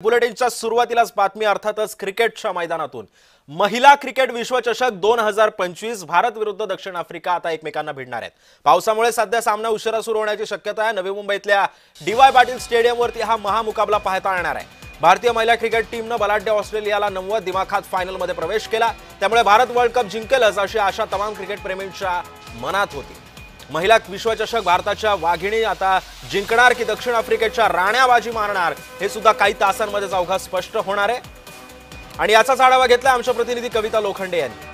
बुलेटिनच्या सुरुवातीलाच बातमी अर्थातच क्रिकेटच्या मैदानातून। महिला क्रिकेट विश्वचषक 2025 भारत विरुद्ध दक्षिण आफ्रिका आता एकमेकांना भिडणार आहेत। पावसामुळे सध्या सामना उशिरा सुरू होण्याची शक्यता आहे। नवी मुंबईतल्या डी.वाय. पाटील स्टेडियमवरती हा महामुकाबला पाहता येणार आहे। भारतीय महिला क्रिकेट टीमने बलाढ्य ऑस्ट्रेलियाला 90 दिमाखात फायनलमध्ये प्रवेश केला, त्यामुळे भारत वर्ल्ड कप जिंकेलच अशी आशा तमाम क्रिकेट प्रेमींच्या मनात होती। महिला विश्वचषक भारताच्या वाघिणी आता जिंकणार की दक्षिण आफ्रिकेच्या राण्याबाजी मारणार हे सुद्धा काही तासांमध्ये अवघा स्पष्ट होणार आहे। आणि याचाच आढावा घेतला आमच्या प्रतिनिधी कविता लोखंडे यांनी।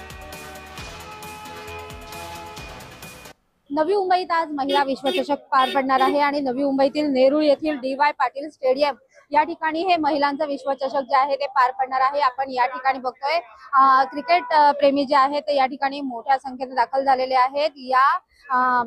नवी मुंबईत आज महिला विश्वचषक पार पडणार आहे आणि नवी मुंबईतील नेरूळ येथील डी.वाय. पाटील स्टेडियम या ठिकाणी हे महिलांचं विश्वचषक जे आहे ते पार पडणार आहे। आपण या ठिकाणी बघतोय क्रिकेट प्रेमी जे आहेत ते या ठिकाणी मोठ्या संख्येने दाखल झालेले आहेत। या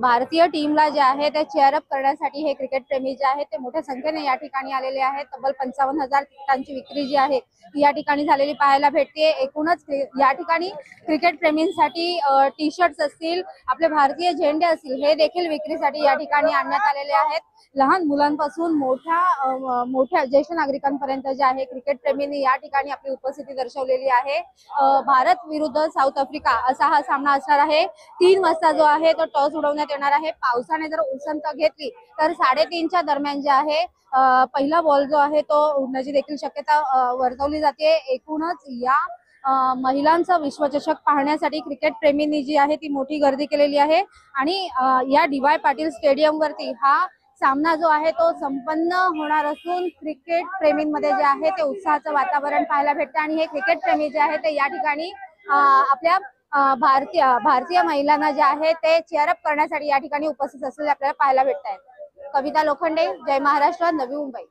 भारतीय टीमला जे आहे ते चेअरअप करण्यासाठी हे क्रिकेट प्रेमी जे आहेत ते मोठ्या संख्येने या ठिकाणी आलेले आहेत। तब्बल 55,000 तिकिटांची विक्री जी आहे ती या ठिकाणी झालेली पाहायला भेटते। एकूणच या ठिकाणी क्रिकेट प्रेमींसाठी टी शर्ट्स असतील, आपले भारतीय झेंडे असतील, हे देखील विक्रीसाठी या ठिकाणी आणण्यात आलेले आहेत। लहान मुलांपासून मोठ्या ज्येष्ठ नागरिकांपर्यंत जे आहे क्रिकेट प्रेमींनी या ठिकाणी आपली उपस्थिती दर्शवलेली आहे। भारत विरुद्ध साऊथ आफ्रिका असा हा सामना असणार आहे। 3 वाजता जो आहे तो टॉस उडवण्यात येणार आहे। पावसाने जर उसंत घेतली तर 3:30च्या दरम्यान जे आहे पहिला बॉल जो आहे तो उडण्याची देखील शक्यता वर्तवली जाते। एकूणच या महिलांचा विश्वचषक पाहण्यासाठी क्रिकेट प्रेमींनी जी आहे ती मोठी गर्दी केलेली आहे आणि या डी.वाय. पाटील स्टेडियम वरती हा सामना जो आहे तो संपन्न होणार असून क्रिकेट प्रेमींमध्ये जे आहे ते उत्साहाचं वातावरण पाहायला भेटते आणि हे क्रिकेट प्रेमी जे आहे ते या ठिकाणी आपल्या भारतीय महिलांना जे आहे ते चेअरअप करण्यासाठी या ठिकाणी उपस्थित असलेले आपल्याला पाहायला भेटत आहे। कविता लोखंडे, जय महाराष्ट्र, नवी मुंबई।